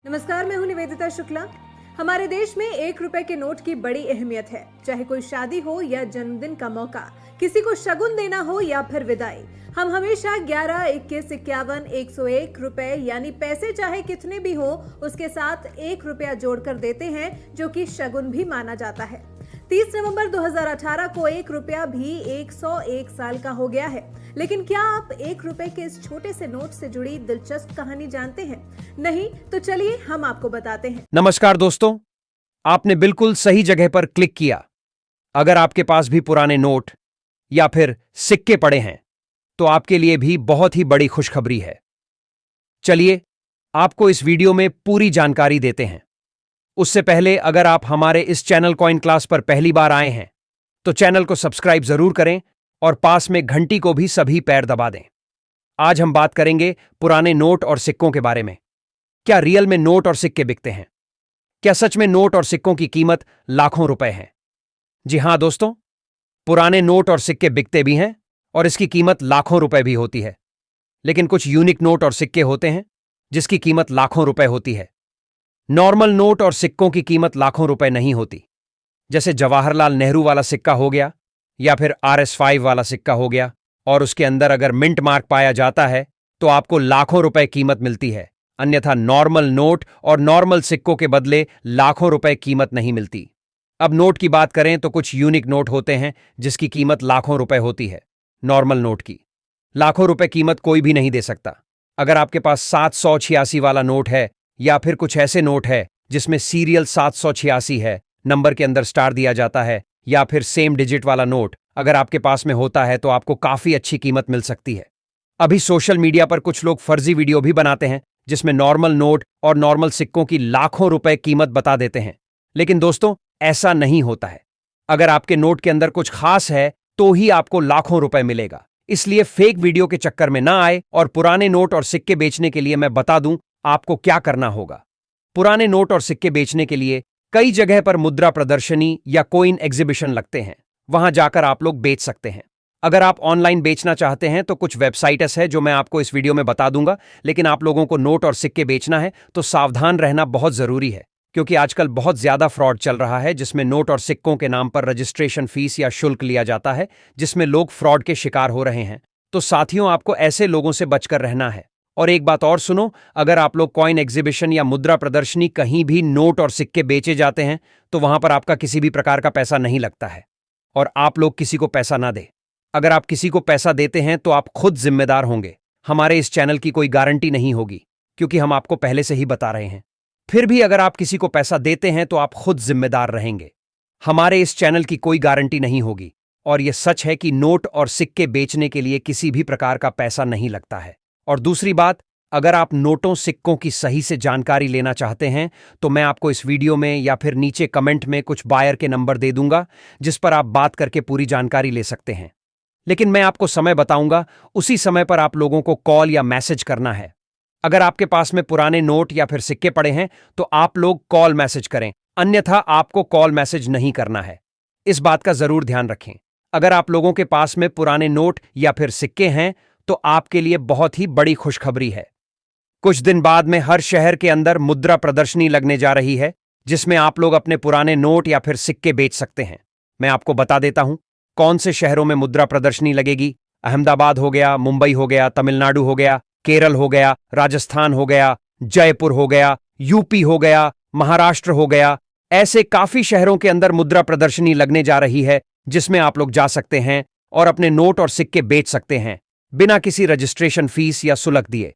नमस्कार, मैं हूं निवेदिता शुक्ला। हमारे देश में 1 रुपए के नोट की बड़ी अहमियत है। चाहे कोई शादी हो या जन्मदिन का मौका, किसी को शगुन देना हो या फिर विदाई, हम हमेशा 11, 21, 51, 101 रुपए यानी पैसे चाहे कितने भी हो उसके साथ 1 रुपया जोड़कर देते हैं, जो कि शगुन भी माना जाता है। 30 नवंबर 2018 को 1 रुपया भी 101 साल का हो गया है। लेकिन क्या आप 1 रुपए के इस छोटे से नोट से जुड़ी दिलचस्प कहानी जानते हैं? नहीं तो चलिए हम आपको बताते हैं। नमस्कार दोस्तों, आपने बिल्कुल सही जगह पर क्लिक किया। अगर आपके पास भी पुराने नोट या फिर सिक्के पड़े हैं तो आपके लिए भी बहुत ही बड़ी खुशखबरी है। चलिए आपको इस वीडियो में पूरी जानकारी देते हैं। उससे पहले अगर आप हमारे इस चैनल कॉइन क्लास पर पहली बार आए हैं तो चैनल को सब्सक्राइब जरूर करें और पास में घंटी को भी सभी पैर दबा दें। आज हम बात करेंगे पुराने नोट और सिक्कों के बारे में। क्या रियल में नोट और सिक्के बिकते हैं? क्या सच में नोट और सिक्कों की कीमत लाखों रुपए है? जी हां दोस्तों, पुराने नोट और सिक्के बिकते भी हैं और इसकी कीमत लाखों रुपए भी होती है। लेकिन कुछ यूनिक नोट और सिक्के होते हैं जिसकी कीमत लाखों रुपए होती है। नॉर्मल नोट और सिक्कों की कीमत लाखों रुपए नहीं होती। जैसे जवाहरलाल नेहरू वाला सिक्का हो गया या फिर RS5 वाला सिक्का हो गया, और उसके अंदर अगर मिंट मार्क पाया जाता है तो आपको लाखों रुपए कीमत मिलती है। अन्यथा नॉर्मल नोट और नॉर्मल सिक्कों के बदले लाखों रुपए कीमत नहीं मिलती। अब नोट की बात करें तो कुछ यूनिक नोट होते हैं जिसकी कीमत लाखों रुपए होती है। नॉर्मल नोट की लाखों रुपए कीमत कोई भी नहीं दे सकता। अगर आपके पास 786 वाला नोट है या फिर कुछ ऐसे नोट है जिसमें सीरियल 786 है, नंबर के अंदर स्टार दिया जाता है, या फिर सेम डिजिट वाला नोट अगर आपके पास में होता है तो आपको काफी अच्छी कीमत मिल सकती है। अभी सोशल मीडिया पर कुछ लोग फर्जी वीडियो भी बनाते हैं जिसमें नॉर्मल नोट और नॉर्मल सिक्कों की लाखों रुपए कीमत बता देते हैं। लेकिन दोस्तों, ऐसा नहीं होता है। अगर आपके नोट के अंदर कुछ खास है तो ही आपको लाखों रुपए मिलेगा। इसलिए फेक वीडियो के चक्कर में ना आए और पुराने नोट और सिक्के बेचने के लिए मैं बता दूं आपको क्या करना होगा। पुराने नोट और सिक्के बेचने के लिए कई जगह पर मुद्रा प्रदर्शनी या कोइन एग्जीबिशन लगते हैं। वहां जाकर आप लोग बेच सकते हैं। अगर आप ऑनलाइन बेचना चाहते हैं तो कुछ वेबसाइट्स है जो मैं आपको इस वीडियो में बता दूंगा। लेकिन आप लोगों को नोट और सिक्के बेचना है तो सावधान रहना बहुत जरूरी है, क्योंकि आजकल बहुत ज्यादा फ्रॉड चल रहा है जिसमें नोट और सिक्कों के नाम पर रजिस्ट्रेशन फीस या शुल्क लिया जाता है, जिसमें लोग फ्रॉड के शिकार हो रहे हैं। तो साथियों, आपको ऐसे लोगों से बचकर रहना है। और एक बात और सुनो, अगर आप लोग कॉइन एग्जीबिशन या मुद्रा प्रदर्शनी कहीं भी नोट और सिक्के बेचे जाते हैं तो वहां पर आपका किसी भी प्रकार का पैसा नहीं लगता है, और आप लोग किसी को पैसा ना दे। अगर आप किसी को पैसा देते हैं तो आप खुद जिम्मेदार होंगे। हमारे इस चैनल की कोई गारंटी नहीं होगी, क्योंकि हम आपको पहले से ही बता रहे हैं। फिर भी अगर आप किसी को पैसा देते हैं तो आप खुद जिम्मेदार रहेंगे। हमारे इस चैनल की कोई गारंटी नहीं होगी, और यह सच है कि नोट और सिक्के बेचने के लिए किसी भी प्रकार का पैसा नहीं लगता है। और दूसरी बात, अगर आप नोटों सिक्कों की सही से जानकारी लेना चाहते हैं तो मैं आपको इस वीडियो में या फिर नीचे कमेंट में कुछ बायर के नंबर दे दूंगा जिस पर आप बात करके पूरी जानकारी ले सकते हैं। लेकिन मैं आपको समय बताऊंगा, उसी समय पर आप लोगों को कॉल या मैसेज करना है। अगर आपके पास में पुराने नोट या फिर सिक्के पड़े हैं तो आप लोग कॉल मैसेज करें, अन्यथा आपको कॉल मैसेज नहीं करना है। इस बात का जरूर ध्यान रखें। अगर आप लोगों के पास में पुराने नोट या फिर सिक्के हैं तो आपके लिए बहुत ही बड़ी खुशखबरी है। कुछ दिन बाद में हर शहर के अंदर मुद्रा प्रदर्शनी लगने जा रही है जिसमें आप लोग अपने पुराने नोट या फिर सिक्के बेच सकते हैं। मैं आपको बता देता हूं कौन से शहरों में मुद्रा प्रदर्शनी लगेगी। अहमदाबाद हो गया, मुंबई हो गया, तमिलनाडु हो गया, केरल हो गया, राजस्थान हो गया, जयपुर हो गया, यूपी हो गया, महाराष्ट्र हो गया। ऐसे काफी शहरों के अंदर मुद्रा प्रदर्शनी लगने जा रही है जिसमें आप लोग जा सकते हैं और अपने नोट और सिक्के बेच सकते हैं बिना किसी रजिस्ट्रेशन फीस या शुल्क दिए।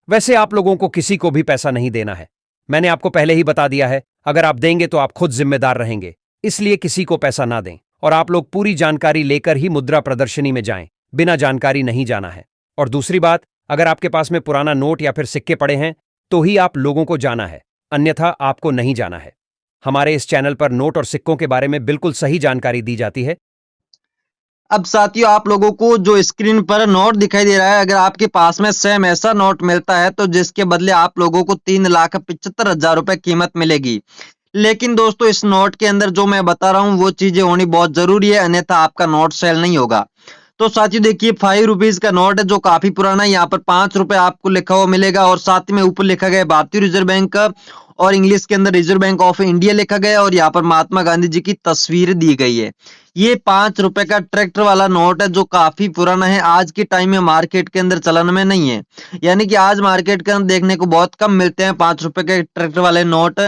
वैसे आप लोगों को किसी को भी पैसा नहीं देना है। मैंने आपको पहले ही बता दिया है, अगर आप देंगे तो आप खुद जिम्मेदार रहेंगे। इसलिए किसी को पैसा ना दें और आप लोग पूरी जानकारी लेकर ही मुद्रा प्रदर्शनी में जाएं। बिना जानकारी नहीं जाना है। और दूसरी बात, अगर आपके पास में पुराना नोट या फिर सिक्के पड़े हैं तो ही आप लोगों को जाना है, अन्यथा आपको नहीं जाना है। हमारे इस चैनल पर नोट और सिक्कों के बारे में बिल्कुल सही जानकारी दी जाती है। अब साथियों, आप लोगों को जो स्क्रीन पर नोट दिखाई दे रहा है, अगर आपके पास में सेम ऐसा नोट मिलता है तो जिसके बदले आप लोगों को 3,75,000 रुपए कीमत मिलेगी। लेकिन दोस्तों, इस नोट के अंदर जो मैं बता रहा हूं वो चीजें होनी बहुत जरूरी है, अन्यथा आपका नोट सेल नहीं होगा। तो साथियों देखिए 5 रुपीज का नोट है जो काफी पुराना है। यहाँ पर 5 रुपए आपको लिखा हुआ मिलेगा और साथ में ऊपर लिखा गया भारतीय रिजर्व बैंक का और इंग्लिश के अंदर रिजर्व बैंक ऑफ इंडिया लिखा गया और यहाँ पर महात्मा गांधी जी की तस्वीर दी गई है। ये 5 रुपए का ट्रैक्टर वाला नोट है जो काफी पुराना है। आज के टाइम में मार्केट के अंदर चलन में नहीं है, यानी कि आज मार्केट के अंदर देखने को बहुत कम मिलते हैं 5 रुपए के ट्रैक्टर वाले नोट।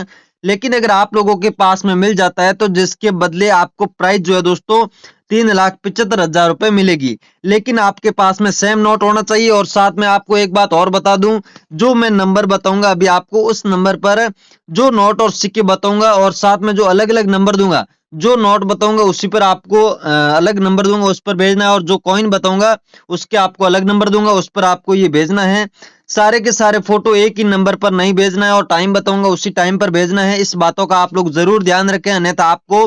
लेकिन अगर आप लोगों के पास में मिल जाता है तो जिसके बदले आपको प्राइस जो है दोस्तों 3,75,000 रुपए मिलेगी। लेकिन आपके पास में सेम नोट होना चाहिए। और साथ में आपको एक बात और बता दूं, जो मैं नंबर बताऊंगा अभी आपको, उस नंबर पर जो नोट और सिक्के बताऊंगा और साथ में जो अलग अलग नंबर दूंगा, जो नोट बताऊंगा उसी पर आपको अलग नंबर दूंगा, उस पर भेजना है। और जो कॉइन बताऊंगा उसके आपको अलग नंबर दूंगा, उस पर आपको ये भेजना है। सारे के सारे फोटो एक ही नंबर पर नहीं भेजना है और टाइम बताऊंगा उसी टाइम पर भेजना है। इस बातों का आप लोग जरूर ध्यान रखें, अन्यथा आपको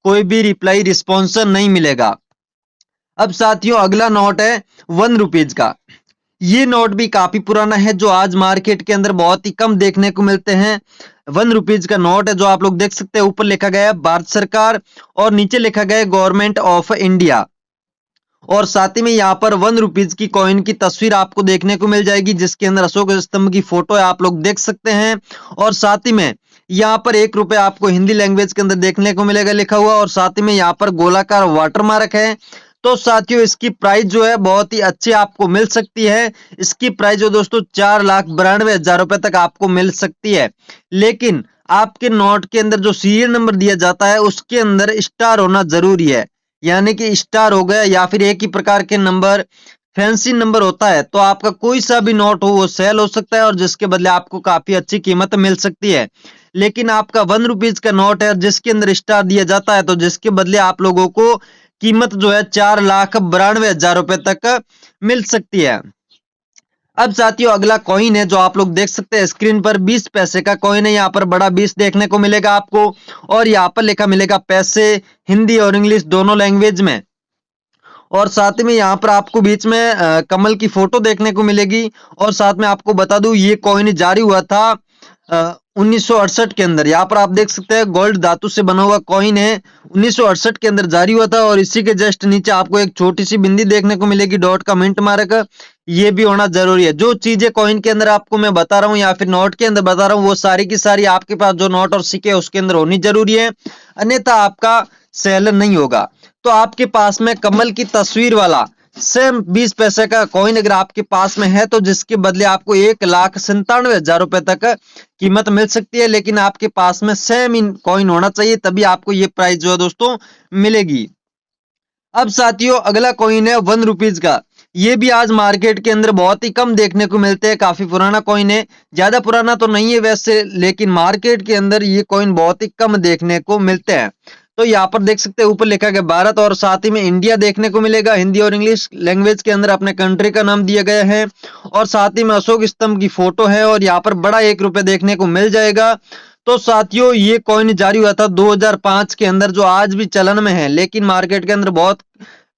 कोई भी रिप्लाई रिस्पॉन्स नहीं मिलेगा। अब साथियों अगला नोट है 1 रुपीज का। ये नोट भी काफी पुराना है जो आज मार्केट के अंदर बहुत ही कम देखने को मिलते हैं। 1 रुपीज का नोट है जो आप लोग देख सकते हैं, ऊपर लिखा गया है भारत सरकार और नीचे लिखा गया है गवर्नमेंट ऑफ इंडिया। और साथ ही में यहाँ पर 1 रुपीज की कॉइन की तस्वीर आपको देखने को मिल जाएगी जिसके अंदर अशोक स्तंभ की फोटो है, आप लोग देख सकते हैं। और साथ ही में यहाँ पर 1 रुपए आपको हिंदी लैंग्वेज के अंदर देखने को मिलेगा लिखा हुआ और साथ ही में यहाँ पर गोलाकार वाटर मार्क है। तो साथियों इसकी प्राइस जो है बहुत ही अच्छी आपको मिल सकती है। इसकी प्राइस जो दोस्तों 4,92,000 रुपए तक आपको मिल सकती है। लेकिन आपके नोट के अंदर जो सीरियल नंबर दिया जाता है उसके अंदर स्टार होना जरूरी है, यानी कि स्टार हो गया या फिर एक ही प्रकार के नंबर फैंसी नंबर होता है तो आपका कोई सा भी नोट हो वो सेल हो सकता है और जिसके बदले आपको काफी अच्छी कीमत मिल सकती है। लेकिन आपका 1 रुपीज का नोट है जिसके अंदर स्टार दिया जाता है तो जिसके बदले आप लोगों को कीमत जो है 4,92,000 रुपए तक मिल सकती है। अब साथियों अगला कॉइन है जो आप लोग देख सकते हैं स्क्रीन पर, 20 पैसे का कॉइन है। यहाँ पर बड़ा 20 देखने को मिलेगा आपको और यहाँ पर लिखा मिलेगा पैसे, हिंदी और इंग्लिश दोनों लैंग्वेज में। और साथ में यहाँ पर आपको बीच में कमल की फोटो देखने को मिलेगी। और साथ में आपको बता दूं ये कॉइन जारी हुआ था 1968 के अंदर। यहाँ पर आप देख सकते हैं गोल्ड धातु से बना हुआ कॉइन है, 1968 के अंदर जारी हुआ था। और इसी के जस्ट नीचे आपको एक छोटी सी बिंदी देखने को मिलेगी डॉट का मिंट मार्क, ये भी होना जरूरी है। जो चीजें कॉइन के अंदर आपको मैं बता रहा हूँ या फिर नोट के अंदर बता रहा हूँ वो सारी की सारी आपके पास जो नोट और सिक्के उसके अंदर होनी जरूरी है, अन्यथा आपका सेल नहीं होगा। तो आपके पास में कमल की तस्वीर वाला सेम 20 पैसे का कॉइन अगर आपके पास में है तो जिसके बदले आपको 1,97,000 रुपए तक कीमत मिल सकती है। लेकिन आपके पास में सेम इन कॉइन होना चाहिए तभी आपको ये प्राइस जो है दोस्तों मिलेगी। अब साथियों अगला कॉइन है 1 रुपीज का। ये भी आज मार्केट के अंदर बहुत ही कम देखने को मिलते हैं, काफी पुराना कॉइन है, ज्यादा पुराना तो नहीं है वैसे, लेकिन मार्केट के अंदर ये कॉइन बहुत ही कम देखने को मिलते हैं। तो यहाँ पर देख सकते हैं ऊपर लिखा गया भारत और साथ ही में इंडिया देखने को मिलेगा, हिंदी और इंग्लिश लैंग्वेज के अंदर अपने कंट्री का नाम दिया गया है और साथ ही में अशोक स्तंभ की फोटो है और यहाँ पर बड़ा 1 रुपए देखने को मिल जाएगा। तो साथियों ये कॉइन जारी हुआ था 2005 के अंदर जो आज भी चलन में है, लेकिन मार्केट के अंदर बहुत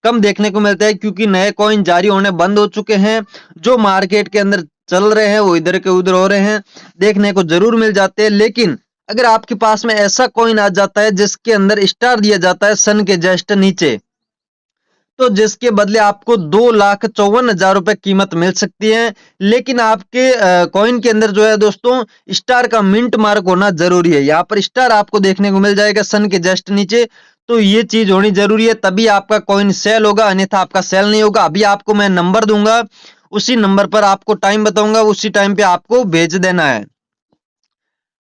कम देखने को मिलता है क्योंकि नए कॉइन जारी होने बंद हो चुके हैं। जो मार्केट के अंदर चल रहे हैं वो इधर के उधर हो रहे हैं, देखने को जरूर मिल जाते हैं। लेकिन अगर आपके पास में ऐसा कॉइन आ जाता है जिसके अंदर स्टार दिया जाता है सन के जस्ट नीचे, तो जिसके बदले आपको 2,54,000 रुपए कीमत मिल सकती है। लेकिन आपके कॉइन के अंदर जो है दोस्तों स्टार का मिंट मार्क होना जरूरी है। यहाँ पर स्टार आपको देखने को मिल जाएगा सन के जस्ट नीचे, तो ये चीज होनी जरूरी है तभी आपका कॉइन सेल होगा, अन्यथा आपका सेल नहीं होगा। अभी आपको मैं नंबर दूंगा, उसी नंबर पर आपको टाइम बताऊंगा, उसी टाइम पे आपको भेज देना है।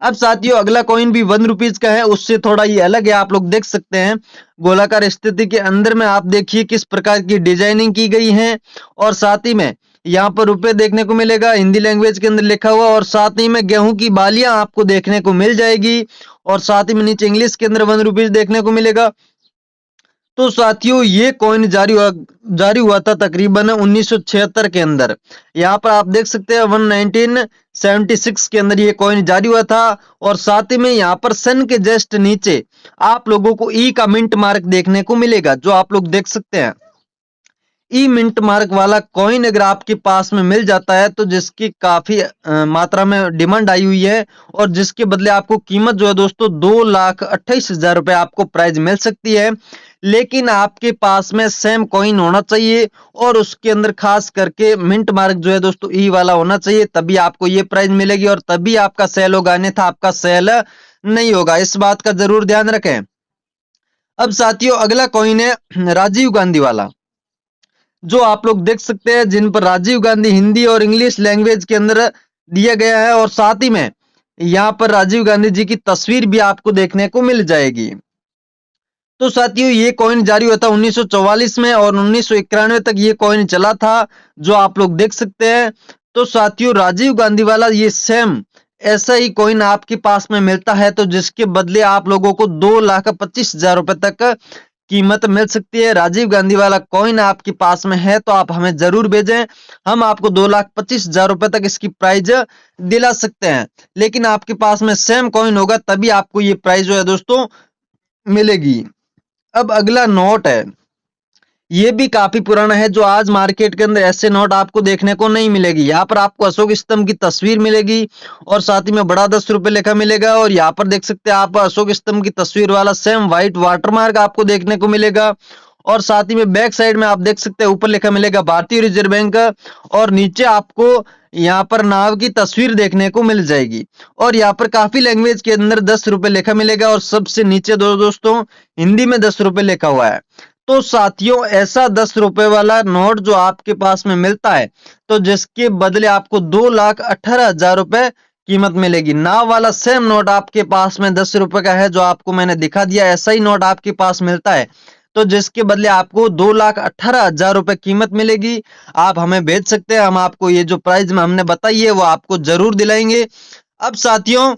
अब साथियों अगला कॉइन भी 1 रुपीज का है, उससे थोड़ा ये अलग है। आप लोग देख सकते हैं गोलाकार स्थिति के अंदर में आप देखिए किस प्रकार की डिजाइनिंग की गई है और साथ ही में यहाँ पर रुपए देखने को मिलेगा हिंदी लैंग्वेज के अंदर लिखा हुआ और साथ ही में गेहूं की बालियां आपको देखने को मिल जाएगी और साथ ही में नीचे इंग्लिश के अंदर 1 रुपीज देखने को मिलेगा। तो साथियों ये कॉइन जारी हुआ था तकरीबन 1976 के अंदर। यहाँ पर आप देख सकते हैं 1976 के अंदर ये कॉइन जारी हुआ था और साथ ही में यहाँ पर सन के जस्ट नीचे आप लोगों को ई का मिंट मार्क देखने को मिलेगा, जो आप लोग देख सकते हैं। ई मिंट मार्क वाला कॉइन अगर आपके पास में मिल जाता है तो जिसकी काफी मात्रा में डिमांड आई हुई है और जिसके बदले आपको कीमत जो है दोस्तों 2,28,000 रुपए आपको प्राइस मिल सकती है। लेकिन आपके पास में सेम कॉइन होना चाहिए और उसके अंदर खास करके मिंट मार्क जो है दोस्तों ई वाला होना चाहिए, तभी आपको ये प्राइज मिलेगी और तभी आपका सेल होगा, अन्यथा आपका सेल नहीं होगा। इस बात का जरूर ध्यान रखें। अब साथियों अगला कॉइन है राजीव गांधी वाला, जो आप लोग देख सकते हैं, जिन पर राजीव गांधी हिंदी और इंग्लिश लैंग्वेज के अंदर दिया गया है और साथ ही में यहाँ पर राजीव गांधी जी की तस्वीर भी आपको देखने को मिल जाएगी। तो साथियों ये कॉइन जारी हुआ था 1944 में और 1991 तक ये कॉइन चला था, जो आप लोग देख सकते हैं। तो साथियों राजीव गांधी वाला ये सेम ऐसा ही कॉइन आपके पास में मिलता है, तो जिसके बदले आप लोगों को 2,25,000 रुपए तक कीमत मिल सकती है। राजीव गांधी वाला कॉइन आपके पास में है तो आप हमें जरूर भेजें, हम आपको 2,25,000 रुपए तक इसकी प्राइज दिला सकते हैं। लेकिन आपके पास में सेम कॉइन होगा तभी आपको ये प्राइज जो है दोस्तों मिलेगी। अब अगला नोट है, ये भी काफी पुराना है, जो आज मार्केट के अंदर ऐसे नोट आपको देखने को नहीं मिलेगी। यहाँ पर आपको अशोक स्तंभ की तस्वीर मिलेगी और साथ ही में बड़ा 10 रुपए लिखा मिलेगा और यहाँ पर देख सकते हैं आप अशोक स्तंभ की तस्वीर वाला सेम व्हाइट वाटरमार्क आपको देखने को मिलेगा और साथ ही में बैक साइड में आप देख सकते हैं ऊपर लिखा मिलेगा भारतीय रिजर्व बैंक और नीचे आपको यहाँ पर नाव की तस्वीर देखने को मिल जाएगी और यहाँ पर काफी लैंग्वेज के अंदर 10 रुपए लिखा मिलेगा और सबसे नीचे दोस्तों हिंदी में 10 रुपए लिखा हुआ है। तो साथियों ऐसा 10 रुपए वाला नोट जो आपके पास में मिलता है, तो जिसके बदले आपको 2,18,000 रुपए कीमत मिलेगी। नाव वाला सेम नोट आपके पास में 10 रुपए का है, जो आपको मैंने दिखा दिया, ऐसा ही नोट आपके पास मिलता है, तो जिसके बदले आपको 2,18,000 रुपए कीमत मिलेगी। आप हमें भेज सकते हैं, हम आपको ये जो प्राइस में हमने बताई है वो आपको जरूर दिलाएंगे। अब साथियों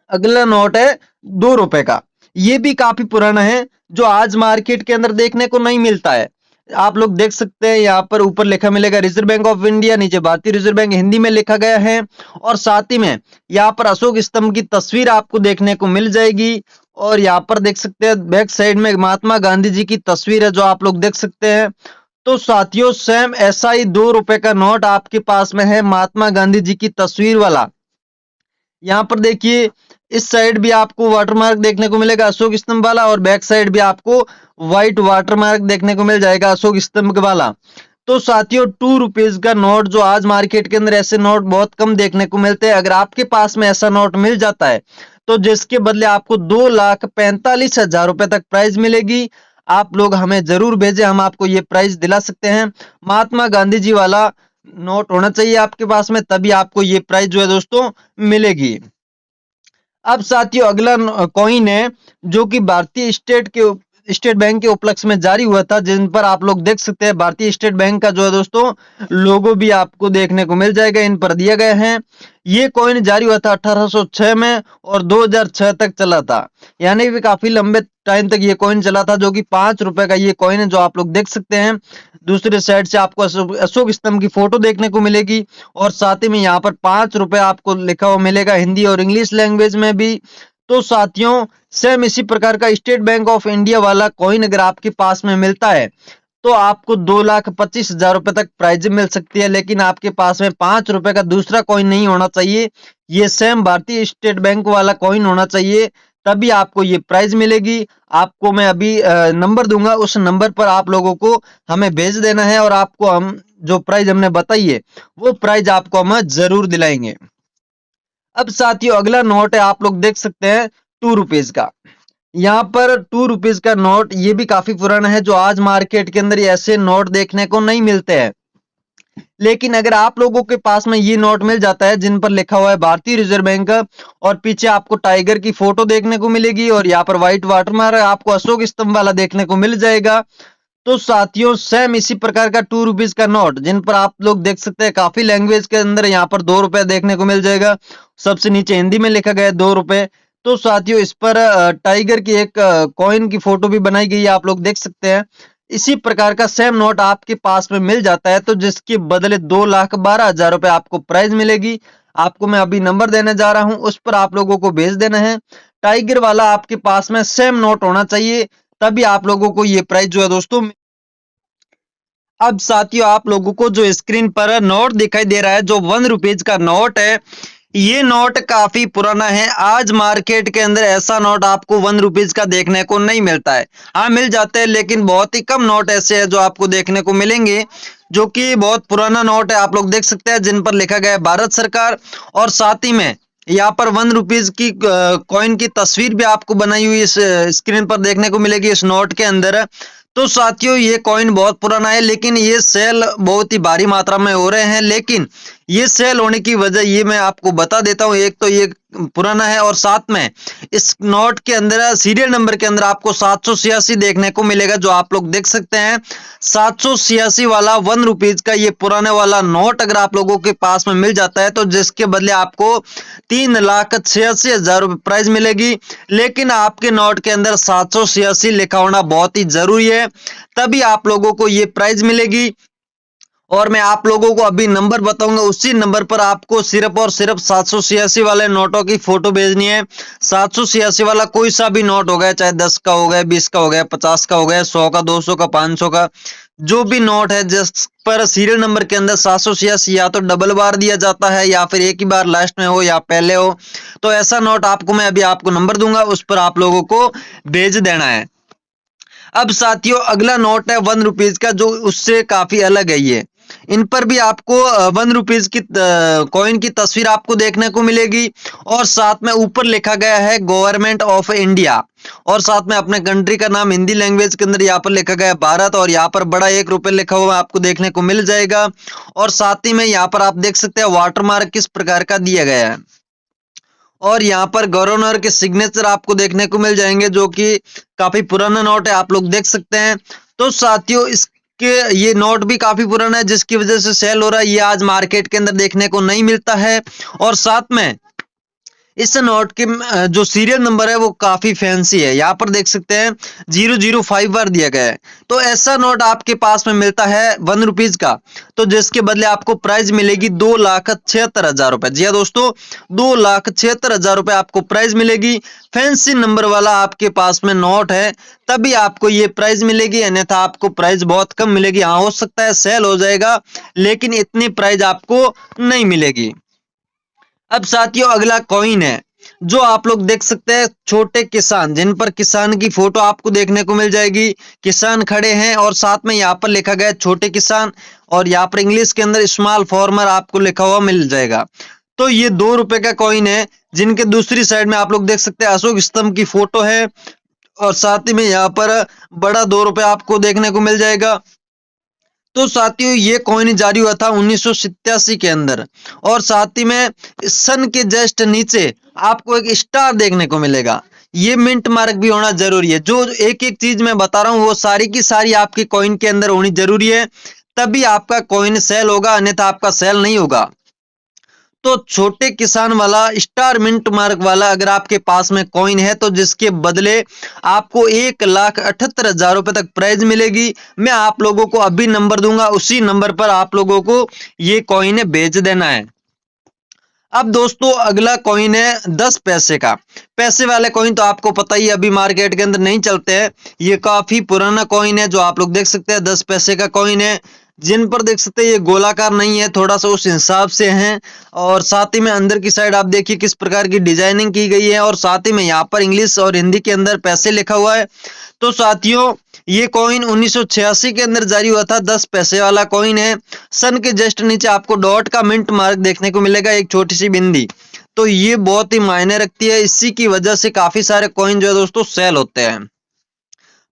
अगला नोट है 2 रुपए का, ये भी काफी पुराना है, जो आज मार्केट के अंदर देखने को नहीं मिलता है। आप लोग देख सकते हैं यहाँ पर ऊपर लिखा मिलेगा रिजर्व बैंक ऑफ इंडिया, नीचे भारतीय रिजर्व बैंक हिंदी में लिखा गया है और साथ ही में यहाँ पर अशोक स्तंभ की तस्वीर आपको देखने को मिल जाएगी और यहाँ पर देख सकते हैं बैक साइड में महात्मा गांधी जी की तस्वीर है, जो आप लोग देख सकते हैं। तो साथियों सेम ऐसा ही 2 रुपए का नोट आपके पास में है महात्मा गांधी जी की तस्वीर वाला। यहाँ पर देखिए इस साइड भी आपको वाटरमार्क देखने को मिलेगा अशोक स्तंभ वाला और बैक साइड भी आपको व्हाइट वाटरमार्क देखने को मिल जाएगा अशोक स्तंभ वाला। तो साथियों 2 रुपीज का नोट, जो आज मार्केट के अंदर ऐसे नोट बहुत कम देखने को मिलते हैं, अगर आपके पास में ऐसा नोट मिल जाता है तो जिसके बदले आपको 2,45,000 रुपए तक प्राइज मिलेगी। आप लोग हमें जरूर भेजें, हम आपको ये प्राइज दिला सकते हैं। महात्मा गांधी जी वाला नोट होना चाहिए आपके पास में, तभी आपको ये प्राइज जो है दोस्तों मिलेगी। अब साथियों अगला कॉइन है जो कि भारतीय स्टेट बैंक के उपलक्ष्य में जारी हुआ था, जिन पर आप लोग देख सकते हैं भारतीय स्टेट बैंक का जो है दोस्तों लोगो भी आपको देखने को मिल जाएगा, इन पर दिया गया है। ये कॉइन जारी हुआ था 1806 में और 2006 तक चला था, यानी कि काफी लंबे टाइम तक ये कॉइन चला था, जो कि 5 रुपए का ये कॉइन है, जो आप लोग देख सकते हैं। दूसरे साइड से आपको अशोक स्तंभ की फोटो देखने को मिलेगी और साथ ही में यहाँ पर 5 रुपए आपको लिखा हुआ मिलेगा हिंदी और इंग्लिश लैंग्वेज में भी। तो साथियों सेम इसी प्रकार का स्टेट बैंक ऑफ इंडिया वाला कॉइन अगर आपके पास में मिलता है तो आपको 2,25,000 रुपए तक प्राइज मिल सकती है, लेकिन आपके पास में 5 रुपए का दूसरा कॉइन नहीं होना चाहिए, ये सेम भारतीय स्टेट बैंक वाला कॉइन होना चाहिए, तभी आपको ये प्राइज मिलेगी। आपको मैं अभी नंबर दूंगा, उस नंबर पर आप लोगों को हमें भेज देना है और आपको हम जो प्राइज हमने बताई है वो प्राइज आपको हम जरूर दिलाएंगे। अब साथियों अगला नोट है, आप लोग देख सकते हैं 2 रुपीज का। यहाँ पर 2 रुपीज का नोट, ये भी काफी पुराना है, जो आज मार्केट के अंदर ऐसे नोट देखने को नहीं मिलते हैं। लेकिन अगर आप लोगों के पास में ये नोट मिल जाता है जिन पर लिखा हुआ है भारतीय रिजर्व बैंक और पीछे आपको टाइगर की फोटो देखने को मिलेगी और यहाँ पर व्हाइट वाटरमार्क आपको अशोक स्तंभ वाला देखने को मिल जाएगा। तो साथियों सेम इसी प्रकार का 2 रुपीज का नोट, जिन पर आप लोग देख सकते हैं काफी लैंग्वेज के अंदर यहाँ पर 2 रुपए देखने को मिल जाएगा, सबसे नीचे हिंदी में लिखा गया है 2 रुपए। तो साथियों इस पर टाइगर की एक कॉइन की फोटो भी बनाई गई है, आप लोग देख सकते हैं। इसी प्रकार का सेम नोट आपके पास में मिल जाता है तो जिसके बदले 2,12,000 रुपए आपको प्राइज मिलेगी। आपको मैं अभी नंबर देने जा रहा हूं, उस पर आप लोगों को भेज देना है। टाइगर वाला आपके पास में सेम नोट होना चाहिए, तभी आप लोगों को ये प्राइज जो है दोस्तों। अब साथियों आप लोगों को जो स्क्रीन पर नोट दिखाई दे रहा है, जो 1 रुपीज का नोट है, ये नोट काफी पुराना है। आज मार्केट के अंदर ऐसा नोट आपको 1 रुपीज का देखने को नहीं मिलता है। हाँ, मिल जाते हैं, लेकिन बहुत ही कम नोट ऐसे हैं जो आपको देखने को मिलेंगे, जो कि बहुत पुराना नोट है। आप लोग देख सकते हैं जिन पर लिखा गया है भारत सरकार, और साथ ही में यहाँ पर 1 रुपीज की कॉइन की तस्वीर भी आपको बनाई हुई इस स्क्रीन पर देखने को मिलेगी इस नोट के अंदर। तो साथियों, ये कॉइन बहुत पुराना है, लेकिन ये सेल बहुत ही भारी मात्रा में हो रहे हैं। लेकिन ये सेल होने की वजह ये मैं आपको बता देता हूँ। एक तो ये पुराना है, और साथ में इस नोट के अंदर सीरियल नंबर के अंदर आपको 786 देखने को मिलेगा, जो आप लोग देख सकते हैं। 786 वाला 1 रुपीज का ये पुराने वाला नोट अगर आप लोगों के पास में मिल जाता है, तो जिसके बदले आपको 3,86,000 रुपए प्राइज मिलेगी। लेकिन आपके नोट के अंदर 786 लिखा होना बहुत ही जरूरी है, तभी आप लोगों को ये प्राइज मिलेगी। और मैं आप लोगों को अभी नंबर बताऊंगा, उसी नंबर पर आपको सिर्फ और सिर्फ 786 वाले नोटों की फोटो भेजनी है। 786 वाला कोई सा भी नोट हो गया, चाहे 10 का हो गया, 20 का हो गया, 50 का हो गया, 100 का, 200 का, 500 का, जो भी नोट है जिस पर सीरियल नंबर के अंदर 786 या तो डबल बार दिया जाता है, या फिर एक ही बार लास्ट में हो या पहले हो, तो ऐसा नोट आपको मैं अभी आपको नंबर दूंगा, उस पर आप लोगों को भेज देना है। अब साथियों, अगला नोट है 1 रुपीज का, जो उससे काफी अलग है। ये इन पर भी आपको 1 रुपीज की कॉइन की तस्वीर आपको देखने को मिलेगी, और साथ में ऊपर लिखा गया है गवर्नमेंट ऑफ इंडिया, और साथ में अपने कंट्री का नाम हिंदी लैंग्वेज के अंदर यहाँ पर लिखा गया है भारत, और यहाँ पर बड़ा 1 रुपए लिखा हुआ आपको देखने को मिल जाएगा। और साथ ही में यहाँ पर आप देख सकते हैं वाटरमार्क किस प्रकार का दिया गया है, और यहाँ पर गवर्नर के सिग्नेचर आपको देखने को मिल जाएंगे, जो कि काफी पुराना नोट है, आप लोग देख सकते हैं। तो साथियों, इसके ये नोट भी काफी पुराना है, जिसकी वजह से सेल हो रहा है। ये आज मार्केट के अंदर देखने को नहीं मिलता है, और साथ में इस नोट के जो सीरियल नंबर है वो काफी फैंसी है। यहाँ पर देख सकते हैं 005 बार दिया गया है। तो ऐसा नोट आपके पास में मिलता है 1 रुपीज का, तो जिसके बदले आपको प्राइज मिलेगी 2,76,000 रुपए। जी हाँ दोस्तों, 2,76,000 रुपए आपको प्राइज मिलेगी। फैंसी नंबर वाला आपके पास में नोट है, तभी आपको ये प्राइज मिलेगी, अन्यथा आपको प्राइज बहुत कम मिलेगी। हाँ, हो सकता है सेल हो जाएगा, लेकिन इतनी प्राइज आपको नहीं मिलेगी। अब साथियों, अगला कॉइन है, जो आप लोग देख सकते हैं छोटे किसान, जिन पर किसान की फोटो आपको देखने को मिल जाएगी। किसान खड़े हैं, और साथ में यहाँ पर लिखा गया छोटे किसान, और यहाँ पर इंग्लिश के अंदर स्मॉल फार्मर आपको लिखा हुआ मिल जाएगा। तो ये 2 रुपए का कॉइन है, जिनके दूसरी साइड में आप लोग देख सकते हैं अशोक स्तंभ की फोटो है, और साथ ही में यहाँ पर बड़ा 2 रुपए आपको देखने को मिल जाएगा। तो साथियों, ये कॉइन जारी हुआ था 1987 के अंदर, और साथ ही में सन के जस्ट नीचे आपको एक स्टार देखने को मिलेगा। ये मिंट मार्क भी होना जरूरी है। जो एक एक चीज मैं बता रहा हूँ वो सारी की सारी आपकी कॉइन के अंदर होनी जरूरी है, तभी आपका कॉइन सेल होगा, अन्यथा आपका सेल नहीं होगा। तो छोटे किसान वाला स्टार मिंट मार्क वाला अगर आपके पास में कॉइन है, तो जिसके बदले आपको 1,78,000 रुपए तक प्राइज मिलेगी। मैं आप लोगों को अभी नंबर दूंगा, उसी नंबर पर आप लोगों को ये कॉइन भेज देना है। अब दोस्तों, अगला कॉइन है 10 पैसे का। पैसे वाले कॉइन तो आपको पता ही अभी मार्केट के अंदर नहीं चलते हैं। ये काफी पुराना कॉइन है, जो आप लोग देख सकते हैं 10 पैसे का कॉइन है, जिन पर देख सकते हैं ये गोलाकार नहीं है, थोड़ा सा उस हिसाब से है। और साथ ही में अंदर की साइड आप देखिए किस प्रकार की डिजाइनिंग की गई है, और साथ ही में यहाँ पर इंग्लिश और हिंदी के अंदर पैसे लिखा हुआ है। तो साथियों, ये कॉइन 1986 के अंदर जारी हुआ था, 10 पैसे वाला कॉइन है। सन के जस्ट नीचे आपको डॉट का मिंट मार्क देखने को मिलेगा, एक छोटी सी बिंदी। तो ये बहुत ही मायने रखती है, इसी की वजह से काफी सारे कॉइन जो है दोस्तों सेल होते हैं।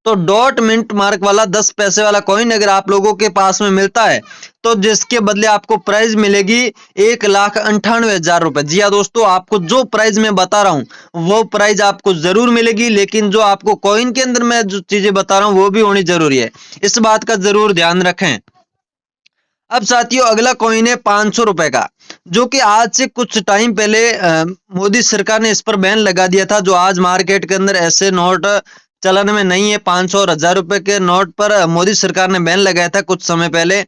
तो डॉट मिंट मार्क वाला 10 पैसे वाला कॉइन अगर आप लोगों के पास में मिलता है, तो जिसके बदले आपको प्राइज मिलेगी 1,98,000 रुपए। जी हाँ दोस्तों, आपको जो प्राइज मैं बता रहा हूँ वो प्राइज आपको जरूर मिलेगी, लेकिन जो आपको कॉइन के अंदर मैं जो चीजें बता रहा हूँ वो भी होनी जरूरी है, इस बात का जरूर ध्यान रखें। अब साथियों, अगला कॉइन है 500 रुपए का, जो कि आज से कुछ टाइम पहले मोदी सरकार ने इस पर बैन लगा दिया था। जो आज मार्केट के अंदर ऐसे नोट चलन में नहीं है। 500 और 1000 रुपए के नोट पर मोदी सरकार ने बैन लगाया था कुछ समय पहले,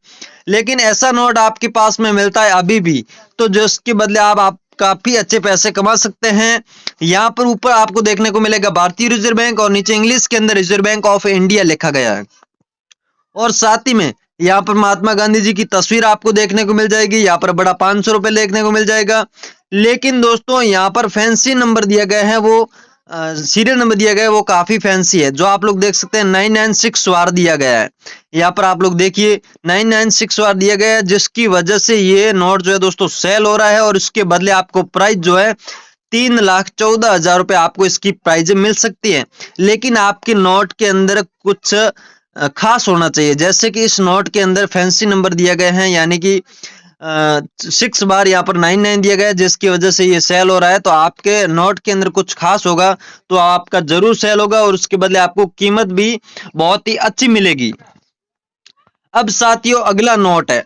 लेकिन ऐसा नोट आपके पास में मिलता है अभी भी, तो जिसके बदले आप काफी अच्छे पैसे कमा सकते हैं। यहाँ पर ऊपर आपको देखने को मिलेगा भारतीय रिजर्व बैंक, और नीचे इंग्लिश के अंदर रिजर्व बैंक ऑफ इंडिया लिखा गया है, और साथ ही में यहाँ पर महात्मा गांधी जी की तस्वीर आपको देखने को मिल जाएगी। यहाँ पर बड़ा 500 रुपए देखने को मिल जाएगा। लेकिन दोस्तों यहाँ पर फैंसी नंबर दिया गया है, वो सीरियल नंबर दिया गया है वो काफी फैंसी है। जो आप लोग देख सकते हैं 996 वार दिया गया है। यहाँ पर आप लोग देखिए 996 वार दिया गया है, जिसकी वजह से ये नोट जो है दोस्तों सेल हो रहा है और उसके बदले आपको प्राइस जो है 3,14,000 रुपए आपको इसकी प्राइज मिल सकती है। लेकिन आपके नोट के अंदर कुछ खास होना चाहिए, जैसे कि इस नोट के अंदर फैंसी नंबर दिया गया है, यानी कि 6 बार यहाँ पर 99 दिया गया है, जिसकी वजह से ये सेल हो रहा है। तो आपके नोट के अंदर कुछ खास होगा तो आपका जरूर सेल होगा और उसके बदले आपको कीमत भी बहुत ही अच्छी मिलेगी। अब साथियों अगला नोट है,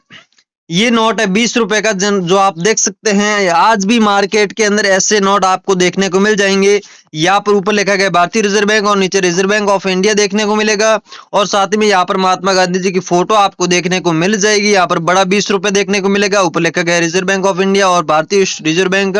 ये नोट है 20 रुपए का, जो आप देख सकते हैं आज भी मार्केट के अंदर ऐसे नोट आपको देखने को मिल जाएंगे। यहाँ पर ऊपर लिखा गया भारतीय रिजर्व बैंक और नीचे रिजर्व बैंक ऑफ इंडिया देखने को मिलेगा और साथ ही में यहाँ पर महात्मा गांधी जी की फोटो आपको देखने को मिल जाएगी। यहाँ पर बड़ा 20 रुपए देखने को मिलेगा, ऊपर लिखा गया रिजर्व बैंक ऑफ इंडिया और भारतीय रिजर्व बैंक,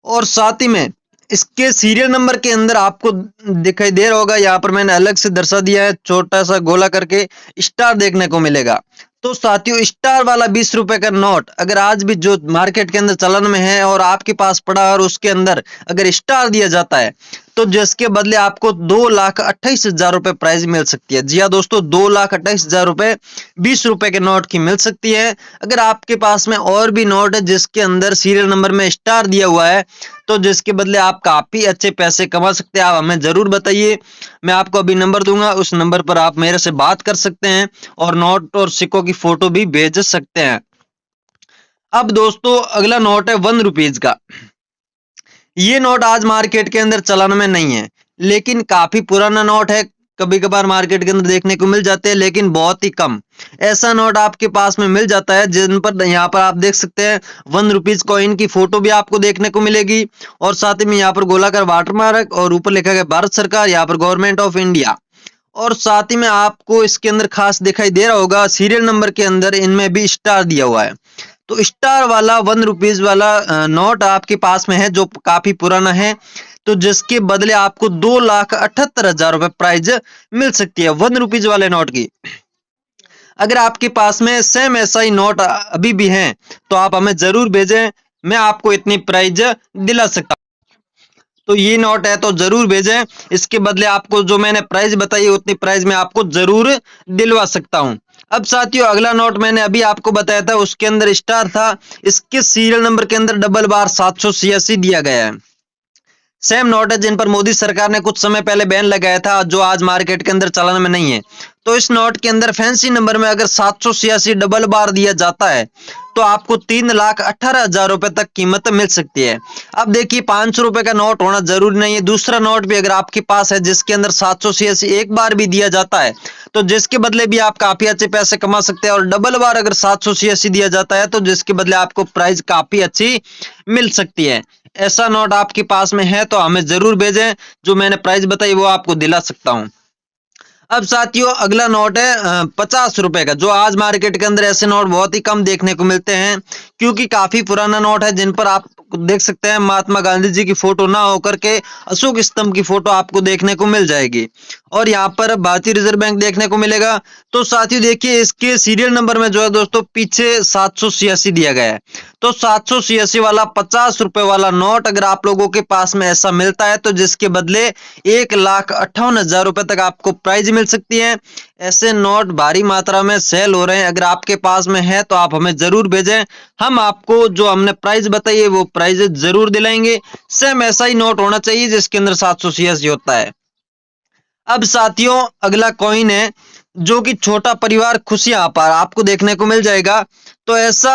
और साथ ही में इसके सीरियल नंबर के अंदर आपको दिखाई दे रहा होगा, यहाँ पर मैंने अलग से दर्शा दिया है, छोटा सा गोला करके स्टार देखने को मिलेगा। तो साथियों स्टार वाला 20 रुपए का नोट अगर आज भी जो मार्केट के अंदर चलन में है और आपके पास पड़ा और उसके अंदर अगर स्टार दिया जाता है तो जिसके बदले आपको 2,28,000 रुपए प्राइज मिल सकती है। जी हाँ दोस्तों, 2,28,000 रुपए 20 रुपए के नोट की मिल सकती है। अगर आपके पास में और भी नोट है जिसके अंदर सीरियल नंबर में स्टार दिया हुआ है तो जिसके बदले आप काफी अच्छे पैसे कमा सकते हैं, आप हमें जरूर बताइए। मैं आपको अभी नंबर दूंगा, उस नंबर पर आप मेरे से बात कर सकते हैं और नोट और सिक्कों की फोटो भी भेज सकते हैं। अब दोस्तों अगला नोट है 1 रुपीज का। ये नोट आज मार्केट के अंदर चलन में नहीं है, लेकिन काफी पुराना नोट है, कभी कभार मार्केट के अंदर देखने को मिल जाते हैं लेकिन बहुत ही कम। ऐसा नोट आपके पास में मिल जाता है जिन पर यहाँ पर आप देख सकते हैं 1 रुपीज कॉइन की फोटो भी आपको देखने को मिलेगी और साथ ही में यहाँ पर गोलाकार वाटरमार्क और ऊपर लिखा गया भारत सरकार, यहाँ पर गवर्नमेंट ऑफ इंडिया, और साथ ही में आपको इसके अंदर खास दिखाई दे रहा होगा सीरियल नंबर के अंदर इनमें भी स्टार दिया हुआ है। तो स्टार वाला 1 रुपीज वाला नोट आपके पास में है जो काफी पुराना है, तो जिसके बदले आपको 2,78,000 रुपए प्राइज मिल सकती है 1 रुपीज वाले नोट की। अगर आपके पास में सेम ऐसा ही नोट अभी भी है तो आप हमें जरूर भेजें, मैं आपको इतनी प्राइज दिला सकता हूं। तो ये नोट है तो जरूर भेजें, इसके बदले आपको जो मैंने प्राइस बताई उतनी प्राइस में आपको जरूर दिलवा सकता हूं। अब साथियों अगला नोट मैंने अभी आपको बताया था, उसके अंदर स्टार था, इसके सीरियल नंबर के अंदर डबल बार 786 दिया गया है। सेम नोट है जिन पर मोदी सरकार ने कुछ समय पहले बैन लगाया था, जो आज मार्केट के अंदर चलन में नहीं है। तो इस नोट के अंदर फैंसी नंबर में अगर 786 डबल बार दिया जाता है तो आपको 3,18,000 रुपए तक कीमत मिल सकती है। अब देखिए 500 रुपए का नोट होना जरूरी नहीं है, दूसरा नोट भी अगर आपके पास है जिसके अंदर 786 एक बार भी दिया जाता है तो जिसके बदले भी आप काफी अच्छे पैसे कमा सकते हैं, और डबल बार अगर 786 दिया जाता है तो जिसके बदले आपको प्राइस काफी अच्छी मिल सकती है। ऐसा नोट आपके पास में है तो हमें जरूर भेजें, जो मैंने प्राइस बताई वो आपको दिला सकता हूं। अब साथियों अगला नोट है 50 रुपए का, जो आज मार्केट के अंदर ऐसे नोट बहुत ही कम देखने को मिलते हैं क्योंकि काफी पुराना नोट है, जिन पर आप देख सकते हैं महात्मा गांधी जी की फोटो ना होकर के अशोक स्तंभ की फोटो आपको देखने को मिल जाएगी और यहाँ पर भारतीय रिजर्व बैंक देखने को मिलेगा। तो साथियों देखिए इसके सीरियल नंबर में जो है दोस्तों पीछे 786 दिया गया है। तो 786 वाला 50 रुपए वाला नोट अगर आप लोगों के पास में ऐसा मिलता है तो जिसके बदले 1,58,000 रुपए तक आपको प्राइज मिल सकती है। ऐसे नोट भारी मात्रा में सेल हो रहे हैं, अगर आपके पास में है तो आप हमें जरूर भेजें, हम आपको जो हमने प्राइस बताई है वो प्राइस जरूर दिलाएंगे। सेम ऐसा ही नोट होना चाहिए जिसके अंदर 786 होता है। अब साथियों अगला कॉइन है जो कि छोटा परिवार खुशियां पर आपको देखने को मिल जाएगा। तो ऐसा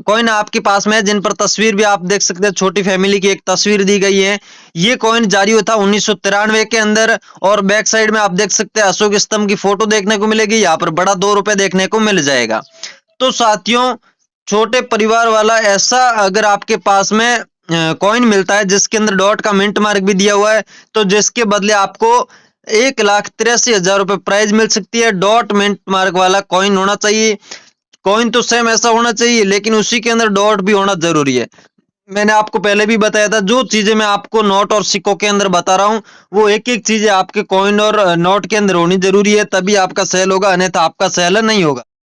कॉइन आपके पास में है जिन पर तस्वीर भी आप देख सकते हैं, छोटी फैमिली की एक तस्वीर दी गई है। ये कॉइन जारी हुआ था 1993 के अंदर और बैक साइड में आप देख सकते हैं अशोक स्तंभ की फोटो देखने को मिलेगी, यहाँ पर बड़ा 2 रुपए देखने को मिल जाएगा। तो साथियों छोटे परिवार वाला ऐसा अगर आपके पास में कॉइन मिलता है जिसके अंदर डॉट का मिंट मार्क भी दिया हुआ है तो जिसके बदले आपको 1,83,000 रुपए प्राइज मिल सकती है। डॉट मिंट मार्क वाला कॉइन होना चाहिए, कॉइन तो सेम ऐसा होना चाहिए लेकिन उसी के अंदर डॉट भी होना जरूरी है। मैंने आपको पहले भी बताया था, जो चीजें मैं आपको नोट और सिक्कों के अंदर बता रहा हूं वो एक एक चीजें आपके कॉइन और नोट के अंदर होनी जरूरी है, तभी आपका सेल होगा, अन्यथा आपका सेल नहीं होगा।